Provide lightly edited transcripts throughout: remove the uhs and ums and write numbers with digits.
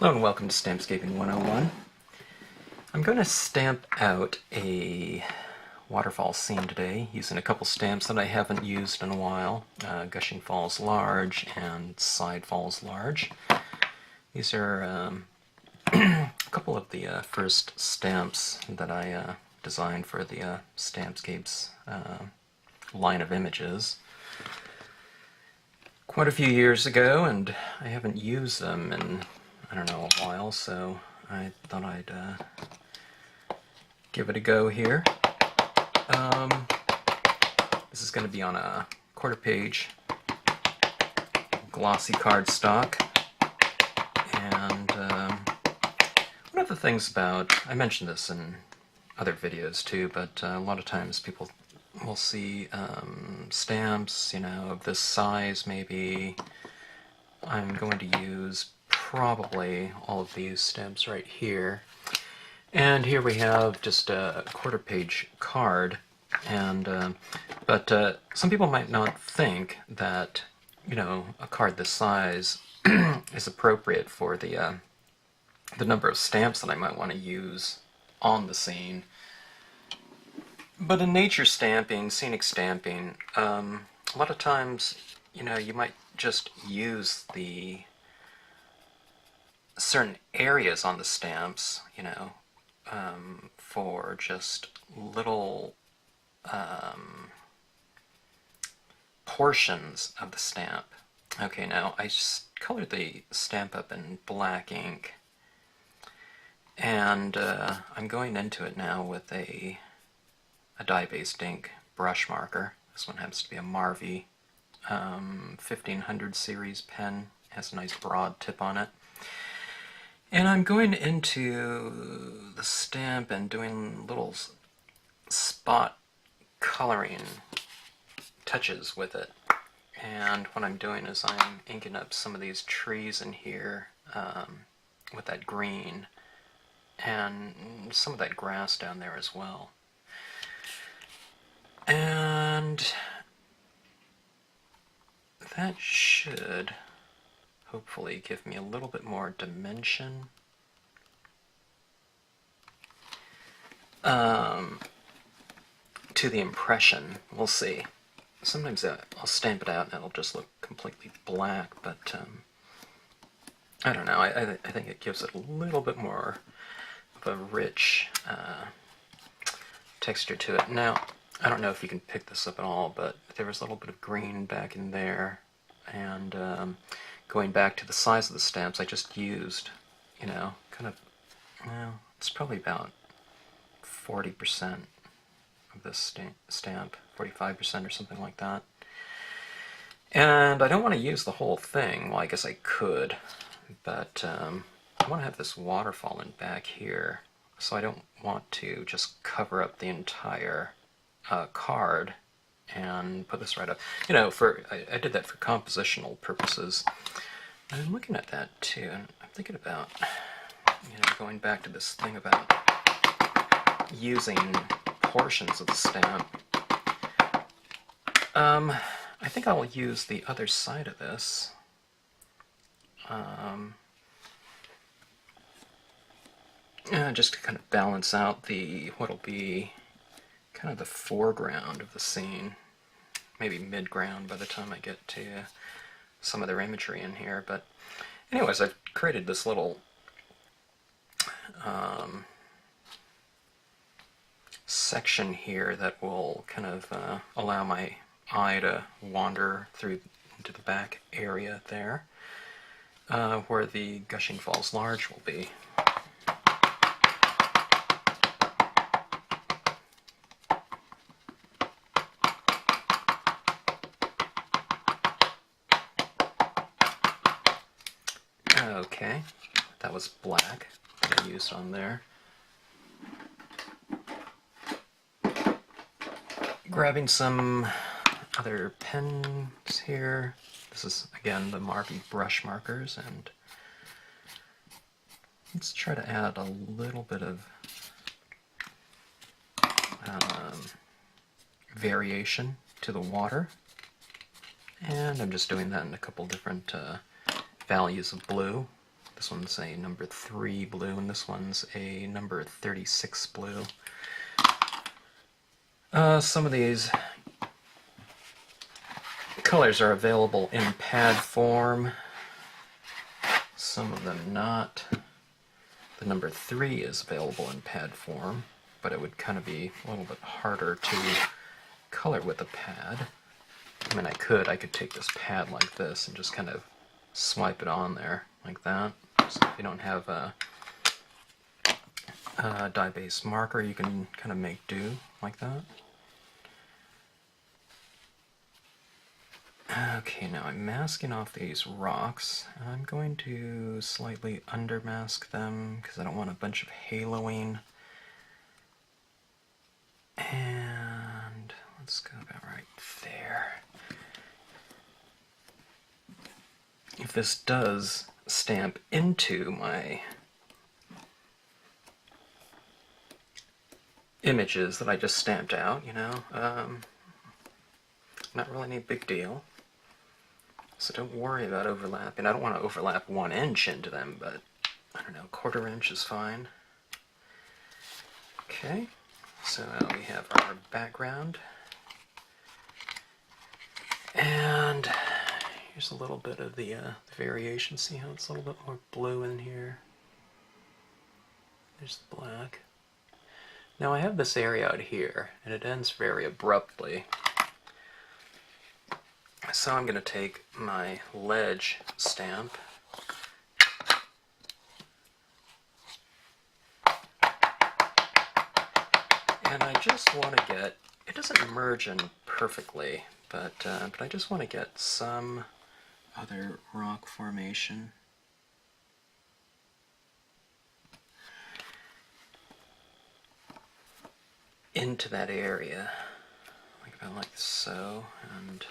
Hello and welcome to Stampscaping 101. I'm going to stamp out a waterfall scene today using a couple stamps that I haven't used in a while. Gushing Falls Large and Side Falls Large. These are a couple of the first stamps that I designed for the Stampscapes line of images quite a few years ago, and I haven't used them in, I don't know, a while, so I thought I'd give it a go here. This is going to be on a quarter-page glossy cardstock, and one of the things about, I mentioned this in other videos too, but a lot of times people will see stamps, of this size maybe. I'm going to use probably all of these stamps right here. And here we have just a quarter-page card, and but some people might not think that a card this size is appropriate for the number of stamps that I might want to use on the scene. But in nature stamping, scenic stamping, a lot of times, you might just use the certain areas on the stamps, for just little portions of the stamp. Okay, now I just colored the stamp up in black ink, and I'm going into it now with a dye-based ink brush marker. This one happens to be a Marvy 1500 series pen. It has a nice broad tip on it. And I'm going into the stamp and doing little spot coloring touches with it. And what I'm doing is I'm inking up some of these trees in here with that green, and some of that grass down there as well. And that should hopefully give me a little bit more dimension. To the impression. We'll see. Sometimes I'll stamp it out and it'll just look completely black, but I don't know. I think it gives it a little bit more of a rich texture to it. Now, I don't know if you can pick this up at all, but there was a little bit of green back in there, and going back to the size of the stamps, I just used, kind of, well, it's probably about 40% of this stamp, 45% or something like that. And I don't want to use the whole thing. Well, I guess I could, but I want to have this waterfall in back here, so I don't want to just cover up the entire card and put this right up. I did that for compositional purposes. I'm looking at that too, and I'm thinking about, going back to this thing about using portions of the stamp. I think I'll use the other side of this. Just to kind of balance out what'll be kind of the foreground of the scene, maybe mid-ground by the time I get to some other imagery in here. But anyways, I've created this little section here that will kind of allow my eye to wander through into the back area there, where the Gushing Falls Large will be. Okay, that was black that I used on there. Grabbing some other pens here. This is, again, the Marvy brush markers, and let's try to add a little bit of variation to the water. And I'm just doing that in a couple different values of blue. This one's a number 3 blue, and this one's a number 36 blue. Some of these colors are available in pad form, some of them not. The number 3 is available in pad form, but it would kind of be a little bit harder to color with a pad. I mean, I could take this pad like this and just kind of swipe it on there like that. So if you don't have a dye-based marker, you can kind of make do like that. Okay, now I'm masking off these rocks. I'm going to slightly undermask them because I don't want a bunch of haloing. And let's go about right there. If this does stamp into my images that I just stamped out, you know, not really any big deal. So don't worry about overlapping. I don't want to overlap 1 inch into them, but I don't know, 1/4 inch is fine. Okay, so now we have our background. And here's a little bit of the variation. See how it's a little bit more blue in here? There's the black. Now I have this area out here, and it ends very abruptly. So I'm going to take my ledge stamp and I just want to get, it doesn't merge in perfectly, but I just want to get some other rock formation. Into that area, like about like so, and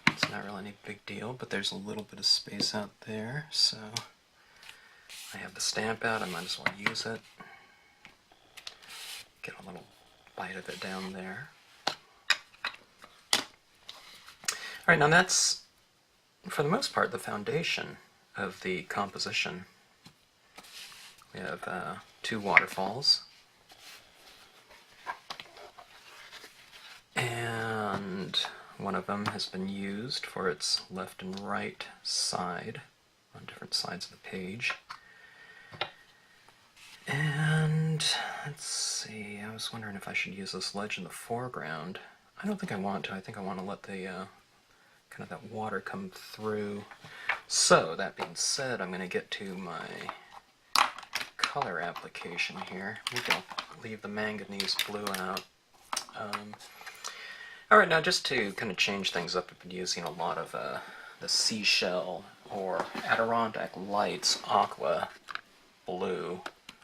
it's not really any big deal, but there's a little bit of space out there, so I have the stamp out, I might as well use it. Get a little bite of it down there. Alright, now that's, for the most part, the foundation of the composition. We have 2 waterfalls. And one of them has been used for its left and right side on different sides of the page. And let's see, I was wondering if I should use this ledge in the foreground. I don't think I want to. I think I want to let the kind of that water come through. So that being said, I'm going to get to my color application here. Maybe I'll leave the manganese blue out. Alright, now just to kind of change things up, I've been using a lot of the seashell or Adirondack Lights Aqua Blue.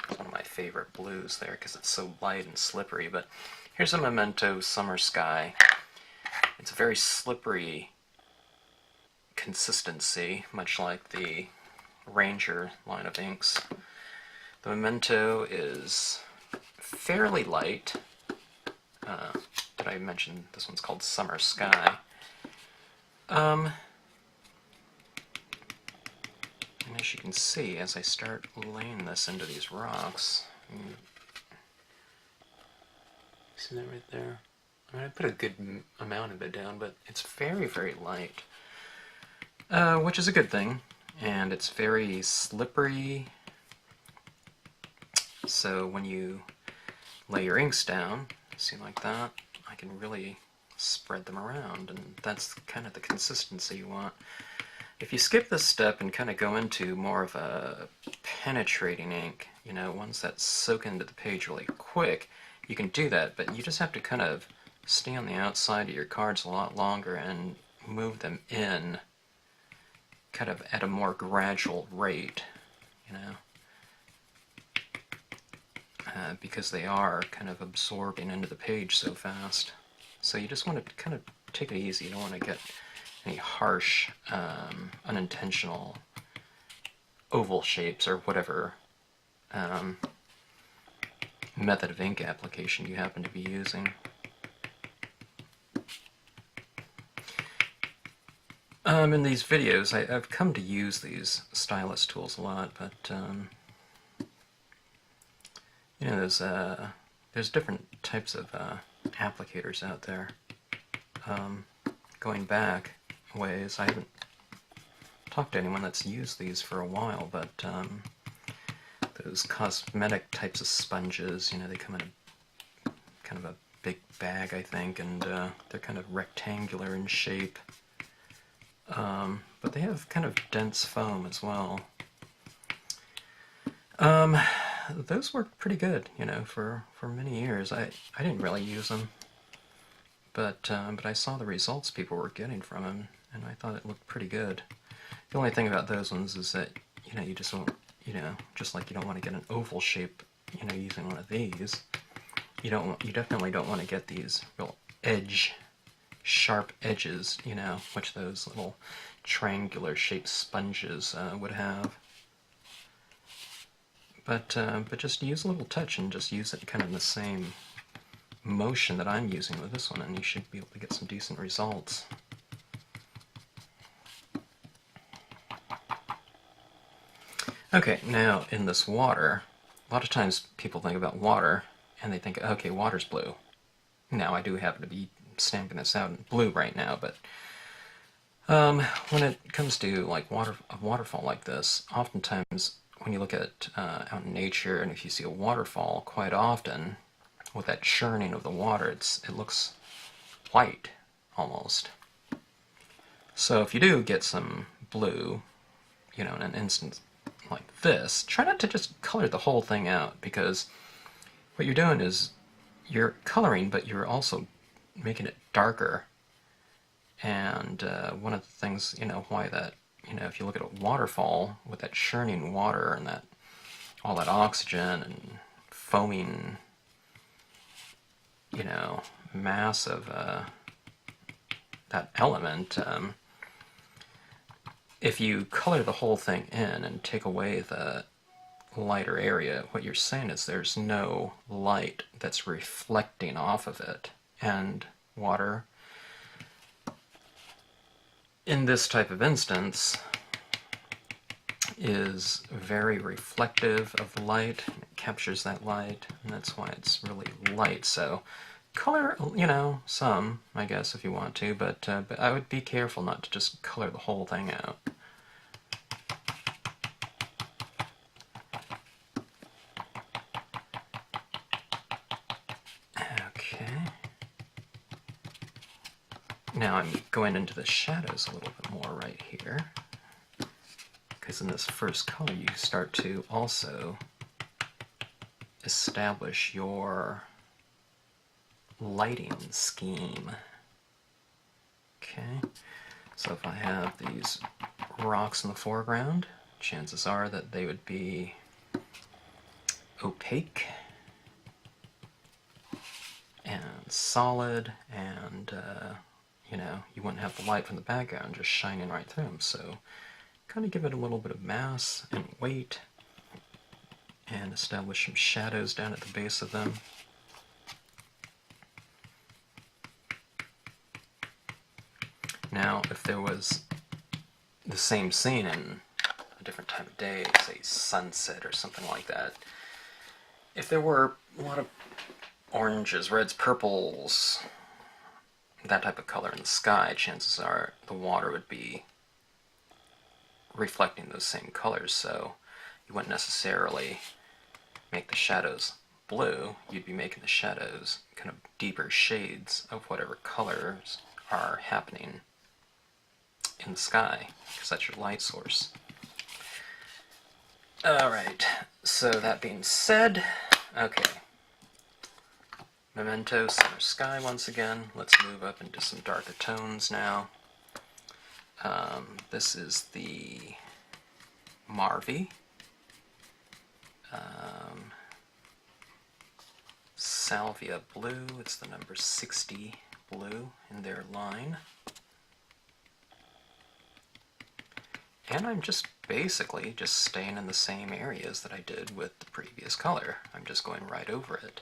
It's one of my favorite blues there because it's so light and slippery, but here's a Memento Summer Sky. It's a very slippery consistency, much like the Ranger line of inks. The Memento is fairly light. Did I mention this one's called Summer Sky? And as you can see, as I start laying this into these rocks, see that right there? I mean, I put a good amount of it down, but it's very, very light, which is a good thing, and it's very slippery, so when you lay your inks down, see like that, I can really spread them around, and that's kind of the consistency you want. If you skip this step and kind of go into more of a penetrating ink, you know, ones that soak into the page really quick, you can do that, but you just have to kind of stay on the outside of your cards a lot longer and move them in kind of at a more gradual rate, you know. Because they are kind of absorbing into the page so fast. So you just want to kind of take it easy. You don't want to get any harsh, unintentional oval shapes or whatever method of ink application you happen to be using. In these videos, I've come to use these stylus tools a lot, but you know, there's different types of applicators out there. Going back a ways, I haven't talked to anyone that's used these for a while, but those cosmetic types of sponges, you know, they come in a kind of a big bag, I think, and they're kind of rectangular in shape. But they have kind of dense foam as well. Those worked pretty good, you know, for many years. I didn't really use them, but I saw the results people were getting from them, and I thought it looked pretty good. The only thing about those ones is that, you know, you just won't, you know, just like you don't want to get an oval shape, you know, using one of these. You definitely don't want to get these real sharp edges, you know, which those little triangular shaped sponges would have. But just use a little touch and just use it kind of in the same motion that I'm using with this one, and you should be able to get some decent results. Okay, now in this water, a lot of times people think about water and they think, okay, water's blue. Now I do happen to be stamping this out in blue right now, but when it comes to like a waterfall like this, oftentimes when you look at out in nature, and if you see a waterfall, quite often with that churning of the water, it looks white almost. So if you do get some blue, you know, in an instance like this, try not to just color the whole thing out, because what you're doing is you're coloring, but you're also making it darker. And one of the things, you know, why that, you know, if you look at a waterfall with that churning water and that all that oxygen and foaming, you know, mass of that element, if you color the whole thing in and take away the lighter area, what you're saying is there's no light that's reflecting off of it. And water, in this type of instance, is very reflective of light. It captures that light, and that's why it's really light. So color, you know, some, I guess, if you want to, but I would be careful not to just color the whole thing out. Okay. Now I'm going into the shadows a little bit more right here, because in this first color you start to also establish your lighting scheme. Okay, so if I have these rocks in the foreground, chances are that they would be opaque and solid, and you know, you wouldn't have the light from the background just shining right through them. So kind of give it a little bit of mass and weight, and establish some shadows down at the base of them. Now, if there was the same scene in a different time of day, say sunset or something like that, if there were a lot of oranges, reds, purples, that type of color in the sky, chances are the water would be reflecting those same colors, so you wouldn't necessarily make the shadows blue, you'd be making the shadows kind of deeper shades of whatever colors are happening in the sky, because that's your light source. Alright, so that being said, okay. Memento, summer sky once again. Let's move up into some darker tones now. This is the Marvy. Salvia blue, it's the number 60 blue in their line. And I'm just basically just staying in the same areas that I did with the previous color. I'm just going right over it.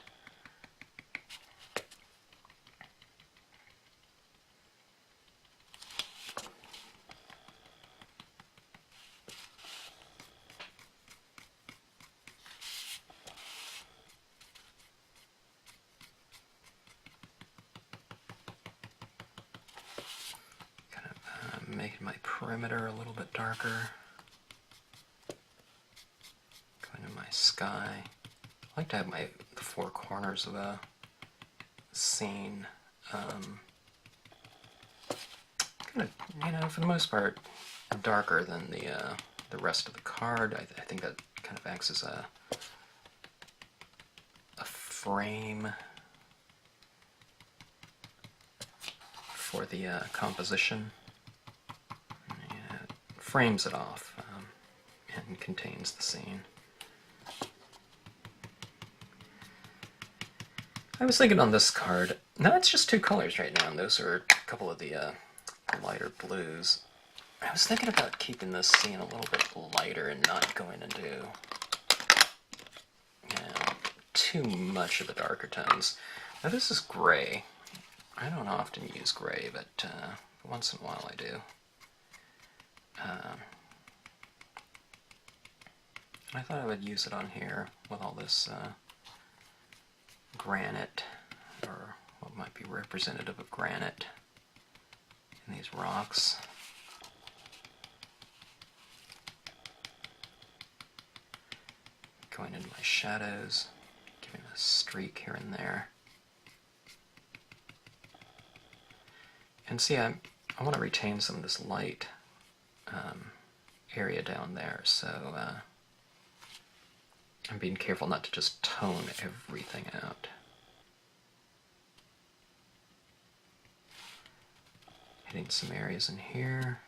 making my perimeter a little bit darker. Going to my sky. I like to have the four corners of a scene kind of, you know, for the most part, darker than the rest of the card. I think that kind of acts as a frame for the composition. Yeah, it frames it off and contains the scene. I was thinking on this card, no, it's just two colors right now, and those are a couple of the lighter blues. I was thinking about keeping this scene a little bit lighter and not going into, you know, too much of the darker tones. Now this is gray. I don't often use gray, but once in a while I do. I thought I would use it on here with all this granite, or what might be representative of granite in these rocks. Going into my shadows, giving a streak here and there. And see, I want to retain some of this light area down there, so I'm being careful not to just tone everything out. Hitting some areas in here.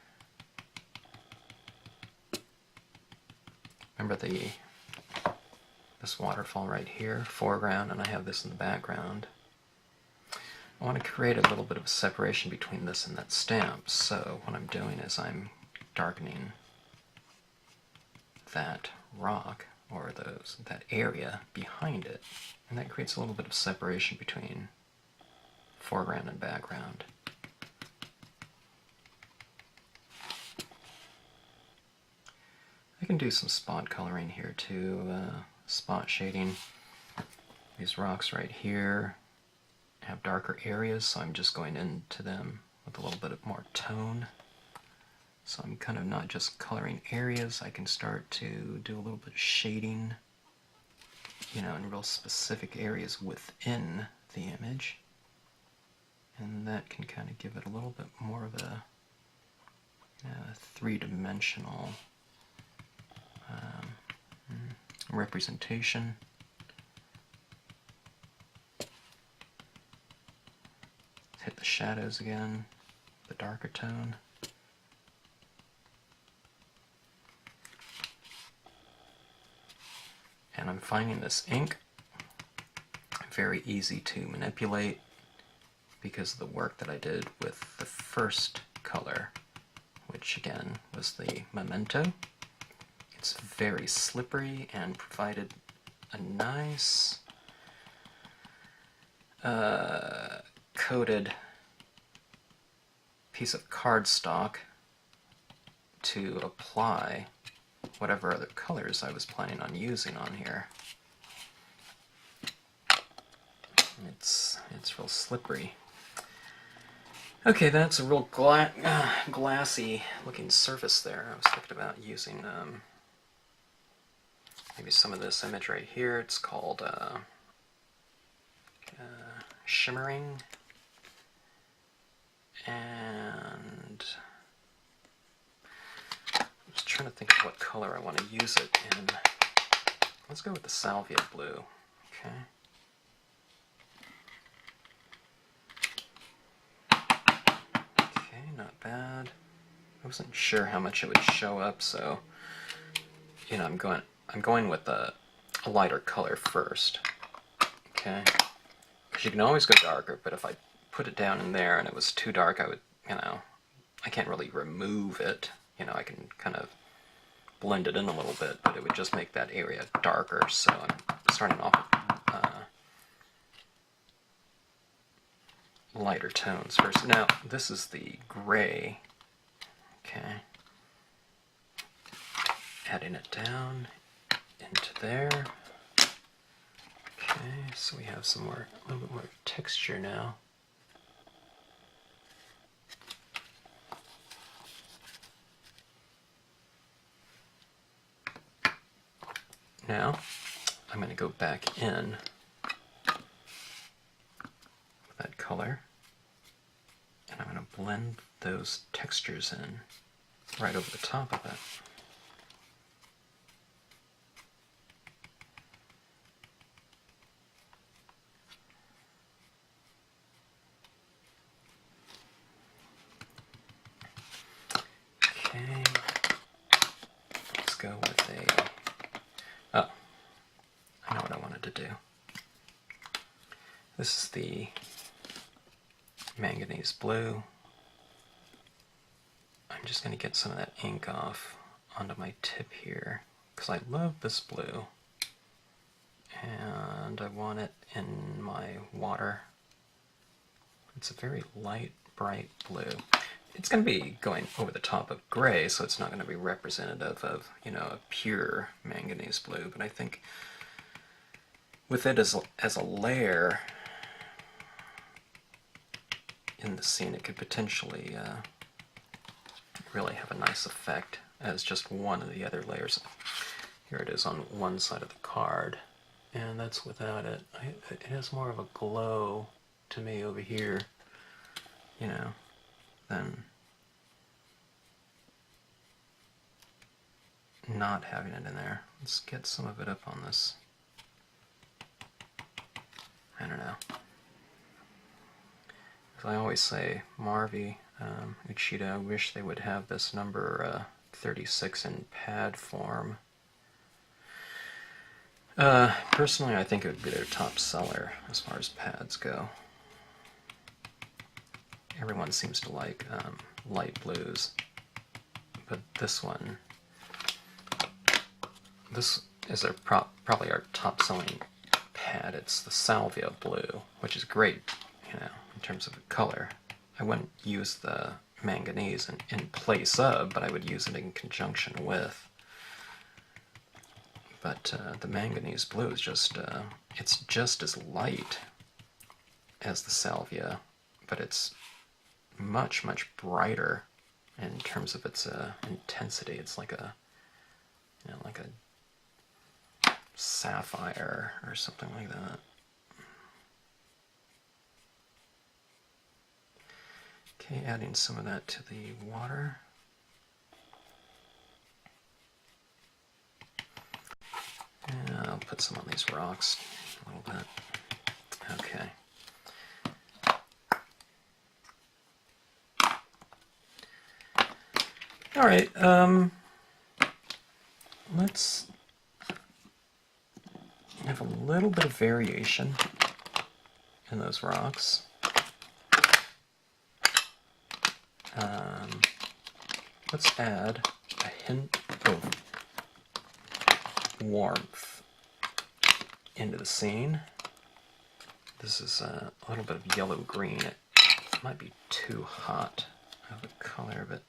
Remember this waterfall right here, foreground, and I have this in the background. I want to create a little bit of a separation between this and that stamp, so what I'm doing is I'm darkening that rock, or that area behind it, and that creates a little bit of separation between foreground and background. I can do some spot coloring here too, spot shading. These rocks right here have darker areas, so I'm just going into them with a little bit of more tone. So I'm kind of not just coloring areas, I can start to do a little bit of shading, you know, in real specific areas within the image. And that can kind of give it a little bit more of a three-dimensional representation. Hit the shadows again, the darker tone. And I'm finding this ink very easy to manipulate because of the work that I did with the first color, which again was the Memento. It's very slippery and provided a nice coated piece of cardstock to apply whatever other colors I was planning on using on here. It's real slippery. Okay, that's a real glassy looking surface there. I was thinking about using maybe some of this image right here. It's called Shimmering, and I'm just trying to think of what color I want to use it in. Let's go with the salvia blue. Okay. Okay, not bad. I wasn't sure how much it would show up, so you know, I'm going with a lighter color first. Okay. Because you can always go darker, but if I put it down in there and it was too dark, I would, you know, I can't really remove it. You know, I can kind of blend it in a little bit, but it would just make that area darker. So I'm starting off with lighter tones first. Now, this is the gray. Okay. Adding it down into there. Okay, so we have a little bit more texture now. Now, I'm going to go back in with that color, and I'm going to blend those textures in right over the top of it. Okay, let's go with oh, I know what I wanted to do. This is the manganese blue. I'm just going to get some of that ink off onto my tip here, because I love this blue, and I want it in my water. It's a very light, bright blue. It's going to be going over the top of gray, so it's not going to be representative of, you know, a pure manganese blue, but I think with it as a layer in the scene, it could potentially really have a nice effect as just one of the other layers. Here it is on one side of the card, and that's without it. It has more of a glow to me over here, you know, than not having it in there. Let's get some of it up on this. I don't know. As I always say, Marvy, Uchida, I wish they would have this number 36 in pad form. Personally, I think it would be their top seller as far as pads go. Everyone seems to like light blues, but this one, this is probably our top selling pad. It's the Salvia blue, which is great, you know, in terms of the color. I wouldn't use the manganese in place of, but I would use it in conjunction with. But the manganese blue is just, it's just as light as the Salvia, but it's much, much brighter in terms of its intensity. It's like a, you know, like a sapphire or something like that. Okay, adding some of that to the water. And I'll put some on these rocks a little bit. Okay. All right, let's have a little bit of variation in those rocks. Let's add a hint of warmth into the scene. This is a little bit of yellow-green. It might be too hot of a color, but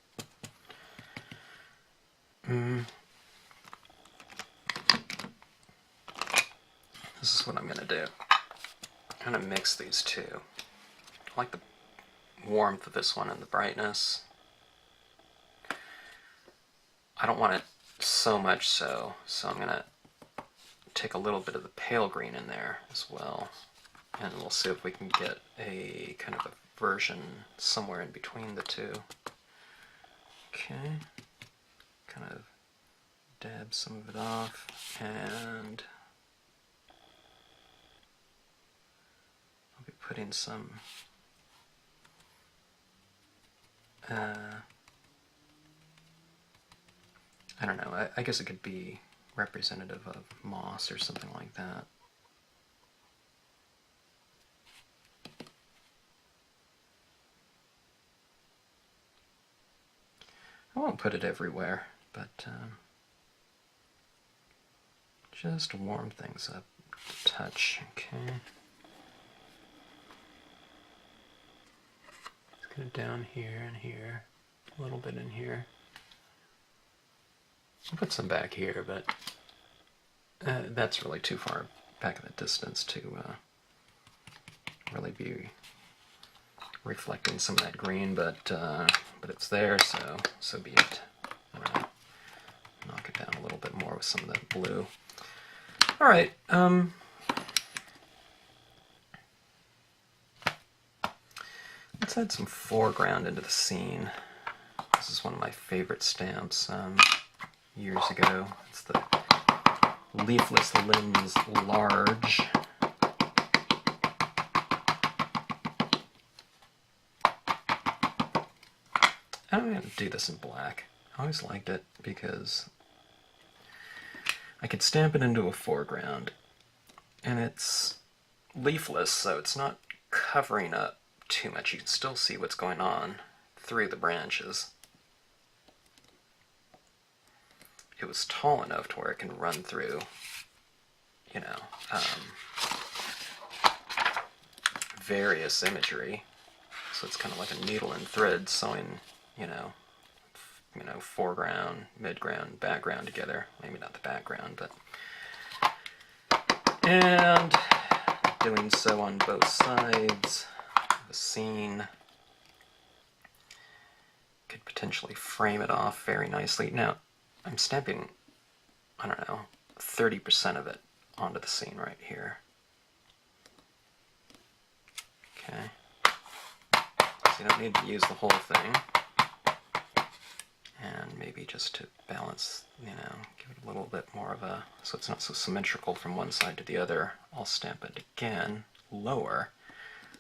this is what I'm going to do. I'm going to mix these two. I like the warmth of this one and the brightness. I don't want it so much so I'm going to take a little bit of the pale green in there as well, and we'll see if we can get a kind of a version somewhere in between the two. Okay, kind of dab some of it off, and I'll be putting some I don't know, I guess it could be representative of moss or something like that. I won't put it everywhere, but just to warm things up a touch, okay? Let's get it down here and here, a little bit in here. I'll put some back here, but that's really too far back in the distance to really be reflecting some of that green, but it's there, so be it. All right. Knock it down a little bit more with some of that blue. All right. Let's add some foreground into the scene. This is one of my favorite stamps years ago. It's the Leafless Lens Large. I'm going to do this in black. I always liked it because I could stamp it into a foreground, and it's leafless, so it's not covering up too much. You can still see what's going on through the branches. It was tall enough to where it can run through, you know, various imagery. So it's kind of like a needle and thread sewing, you know, foreground, midground, background together. Maybe not the background, but... And doing so on both sides of the scene. Could potentially frame it off very nicely. Now, I'm stamping, I don't know, 30% of it onto the scene right here. Okay. So you don't need to use the whole thing. And maybe just to balance, you know, give it a little bit more of a, so it's not so symmetrical from one side to the other, I'll stamp it again lower.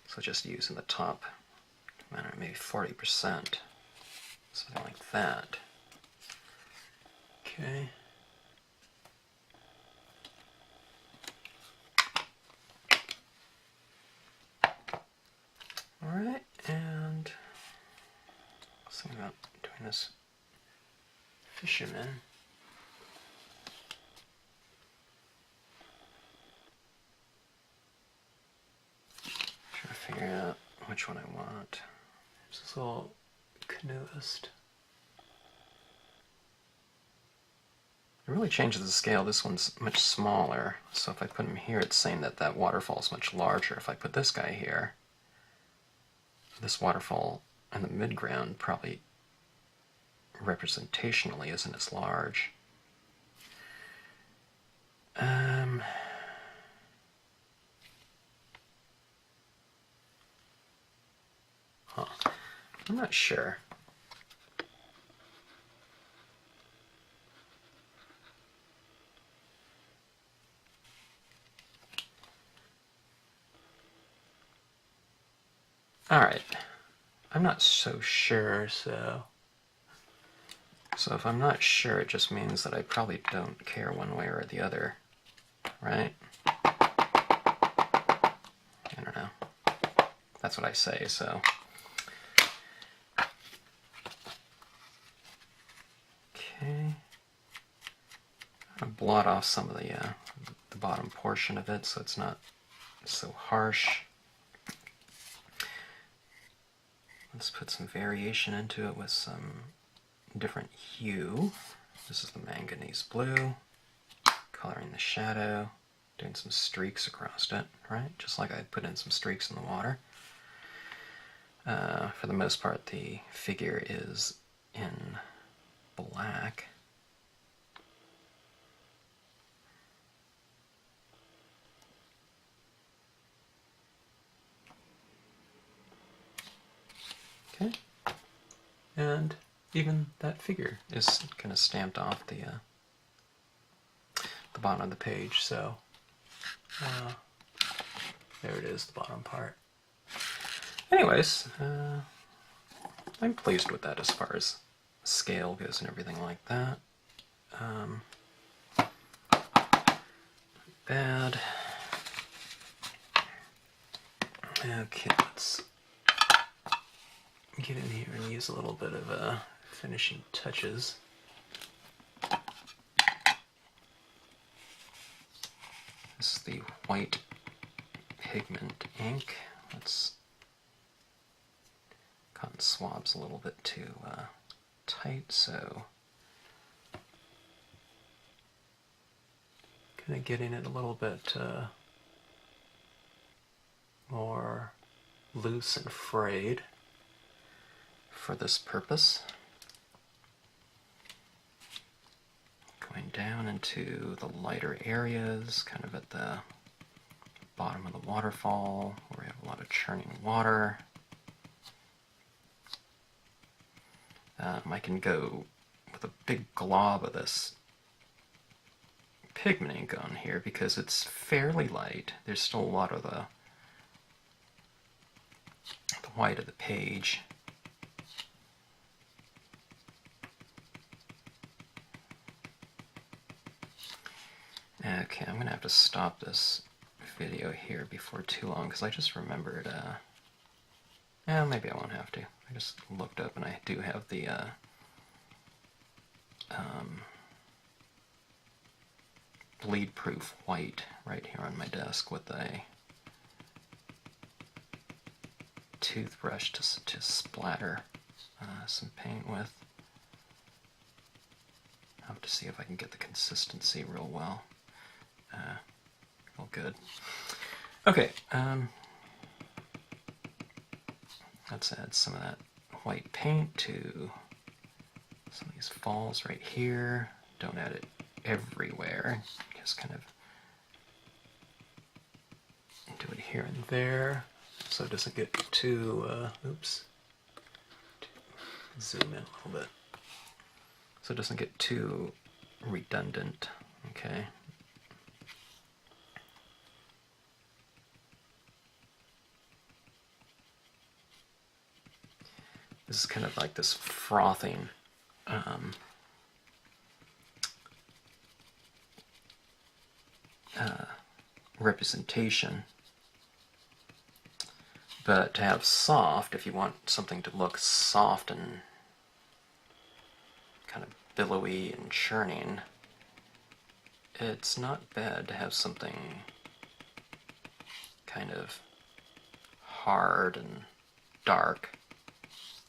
So just using the top, I don't know, maybe 40%, something like that. Okay. Alright, and I was thinking about doing this Fisherman. Trying to figure out which one I want. This is all canoeist. It really changes the scale. This one's much smaller, so if I put him here, it's saying that that waterfall is much larger. If I put this guy here, this waterfall in the midground probably representationally isn't as large. I'm not sure. Alright. I'm not so sure, so if I'm not sure, it just means that I probably don't care one way or the other, right? I don't know. That's what I say, so. Okay. I'll blot off some of the bottom portion of it so it's not so harsh. Let's put some variation into it with some different hue. This is the manganese blue, coloring the shadow, doing some streaks across it, right? Just like I put in some streaks in the water. For the most part, the figure is in black. Okay, and even that figure is kind of stamped off the bottom of the page, so there it is, the bottom part. Anyways, I'm pleased with that as far as scale goes and everything like that. Bad. Okay, let's get in here and use a little bit of finishing touches. This is the white pigment ink. Let's cotton swab's a little bit too tight, so kind of getting it a little bit more loose and frayed for this purpose. Going down into the lighter areas, kind of at the bottom of the waterfall, where we have a lot of churning water. I can go with a big glob of this pigment ink on here because it's fairly light. There's still a lot of the white of the page. Okay, I'm going to have to stop this video here before too long because I just remembered, maybe I won't have to. I just looked up and I do have the bleed-proof white right here on my desk with a toothbrush to splatter some paint with. I'll have to see if I can get the consistency real well. Real good. Okay, let's add some of that white paint to some of these falls right here. Don't add it everywhere, just kind of do it here and there so it doesn't get too, zoom in a little bit, so it doesn't get too redundant, okay? This is kind of like this frothing representation. But to have soft, if you want something to look soft and kind of billowy and churning, it's not bad to have something kind of hard and dark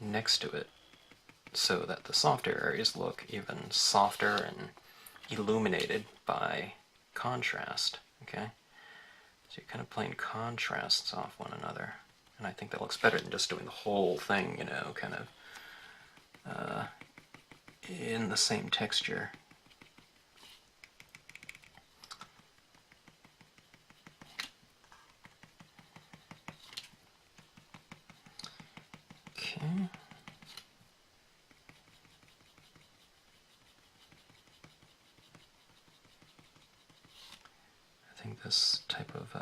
next to it so that the softer areas look even softer and illuminated by contrast, okay? So you're kind of playing contrasts off one another, and I think that looks better than just doing the whole thing, you know, kind of in the same texture. Okay. I think this type of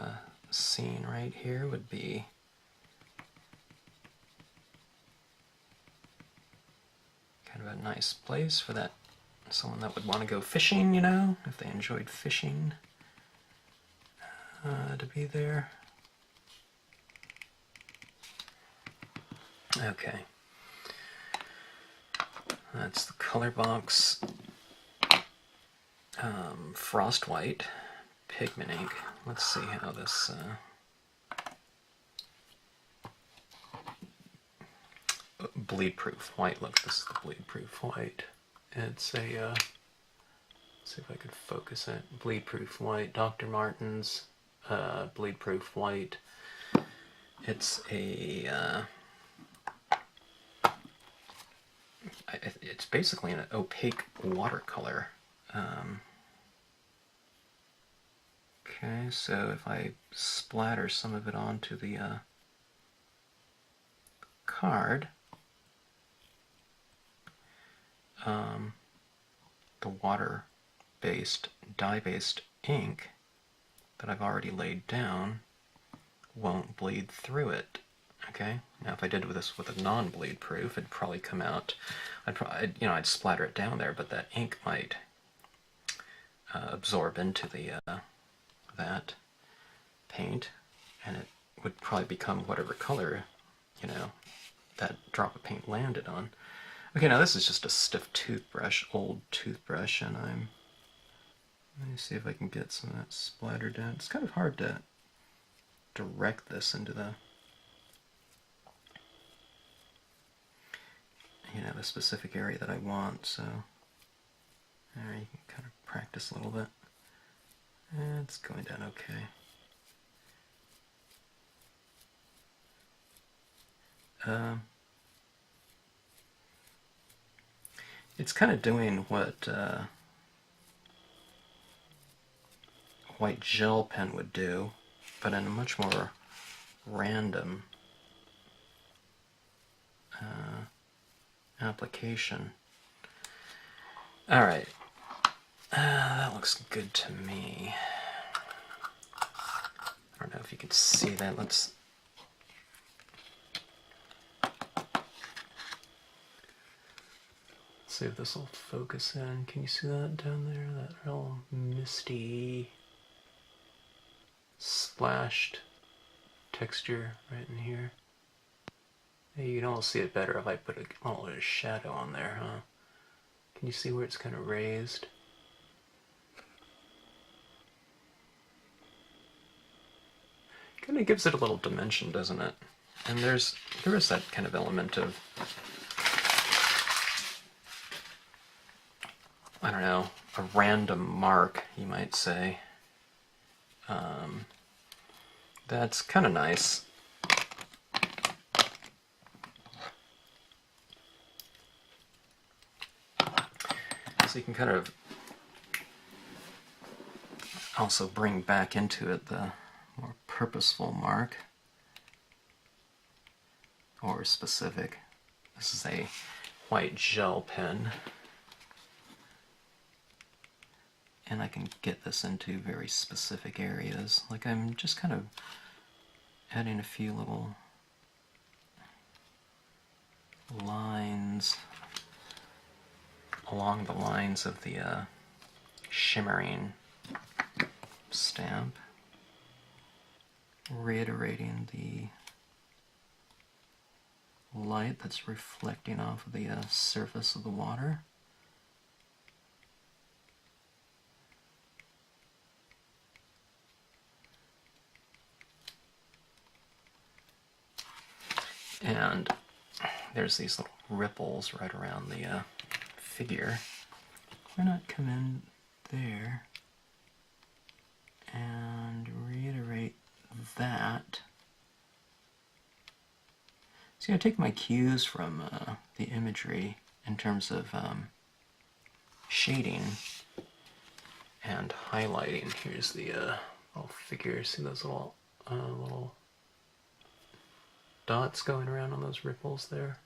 scene right here would be kind of a nice place for that someone that would want to go fishing, you know, if they enjoyed fishing, to be there. Okay, that's the color box. Frost white pigment ink. Let's see how this bleed-proof white looks. This is the bleed-proof white. It's a let's see if I could focus it. Bleed-proof white, Dr. Martens bleed-proof white. It's a it's basically an opaque watercolor. Okay, so if I splatter some of it onto the card, the water-based, dye-based ink that I've already laid down won't bleed through it. Okay. Now, if I did this with a non-bleed proof, it'd probably come out. I'd splatter it down there, but that ink might absorb into the that paint, and it would probably become whatever color, you know, that drop of paint landed on. Okay, now this is just a stiff toothbrush, old toothbrush, and let me see if I can get some of that splattered down. It's kind of hard to direct this into the, you know, the specific area that I want, so there you can kind of practice a little bit. And it's going down okay. It's kind of doing what white gel pen would do, but in a much more random application. Alright, that looks good to me. I don't know if you can see that. Let's see if this will focus in. Can you see that down there? That real misty, splashed texture right in here. You can almost see it better if I put a little bit of shadow on there, huh? Can you see where it's kind of raised? Kind of gives it a little dimension, doesn't it? And there is that kind of element of, I don't know, a random mark, you might say. That's kind of nice. So you can kind of also bring back into it the more purposeful mark, or specific. This is a white gel pen, and I can get this into very specific areas. Like I'm just kind of adding a few little lines along the lines of the Shimmering stamp, reiterating the light that's reflecting off of the surface of the water. And there's these little ripples right around the figure. Why not come in there and reiterate that? See, I take my cues from the imagery in terms of shading and highlighting. Here's the little figure. See those little dots going around on those ripples there?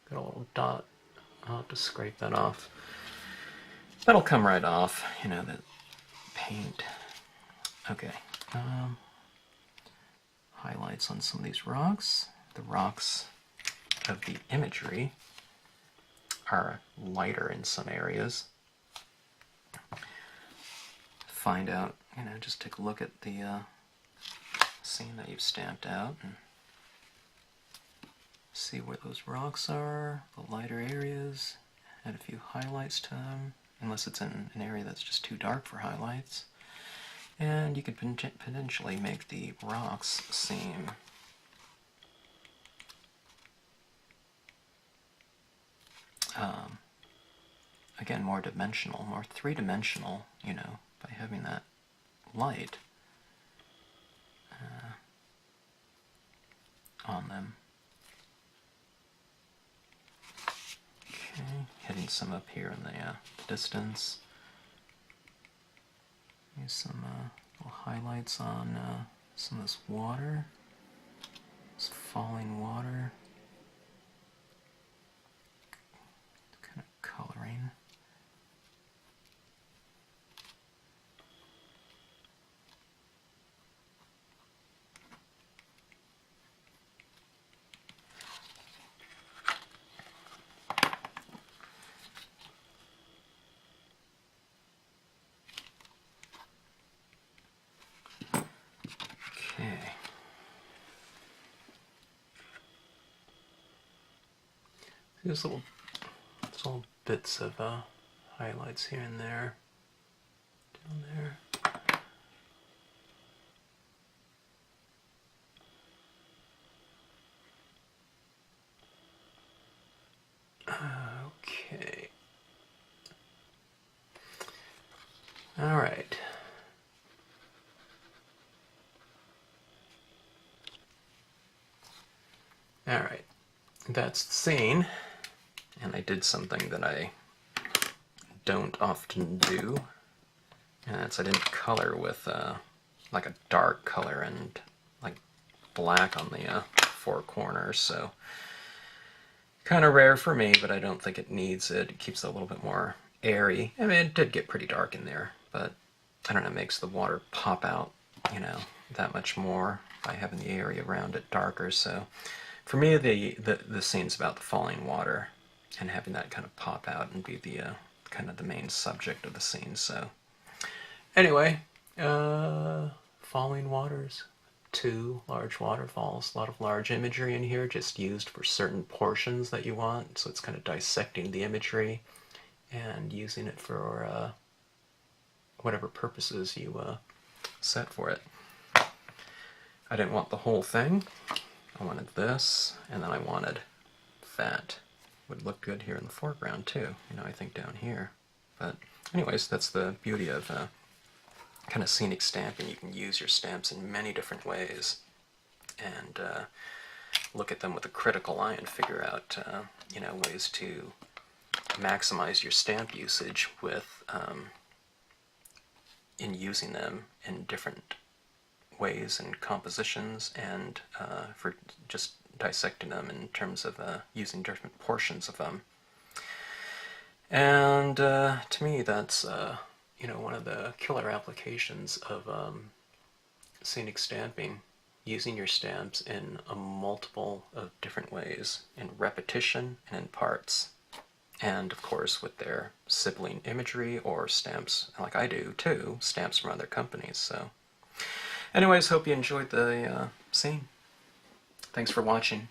Got a little dot. I'll have to scrape that off. That'll come right off, you know, that paint. Okay. Highlights on some of these rocks. The rocks of the imagery are lighter in some areas. Find out, you know, just take a look at the scene that you've stamped out and see where those rocks are, the lighter areas, add a few highlights to them, unless it's in an area that's just too dark for highlights. And you could potentially make the rocks seem again, more dimensional, more three-dimensional, you know, by having that light on them. Okay, hitting some up here in the distance. Use some little highlights on some of this water, this falling water, kind of coloring. Okay. There's little bits of highlights here and there, down there. Okay. All right. All right. That's the scene. And I did something that I don't often do. And so I didn't color with like a dark color and like black on the four corners, so kind of rare for me, but I don't think it needs it. It keeps it a little bit more airy. I mean, it did get pretty dark in there, but I don't know, it makes the water pop out, you know, that much more by having the area around it darker. So for me, the scene's about the falling water and having that kind of pop out and be the kind of the main subject of the scene. So anyway, falling waters. 2 large waterfalls, a lot of large imagery in here, just used for certain portions that you want. So it's kind of dissecting the imagery and using it for whatever purposes you set for it. I didn't want the whole thing. I wanted this, and then I wanted that. Would look good here in the foreground too, you know, I think down here. But anyways, that's the beauty of kind of scenic stamping. You can use your stamps in many different ways and look at them with a critical eye and figure out you know, ways to maximize your stamp usage with in using them in different ways and compositions, and for just dissecting them in terms of using different portions of them. And to me, that's you know, one of the killer applications of scenic stamping, using your stamps in a multiple of different ways, in repetition and in parts. And of course with their sibling imagery or stamps, like I do too, stamps from other companies. So anyways, hope you enjoyed the scene. Thanks for watching.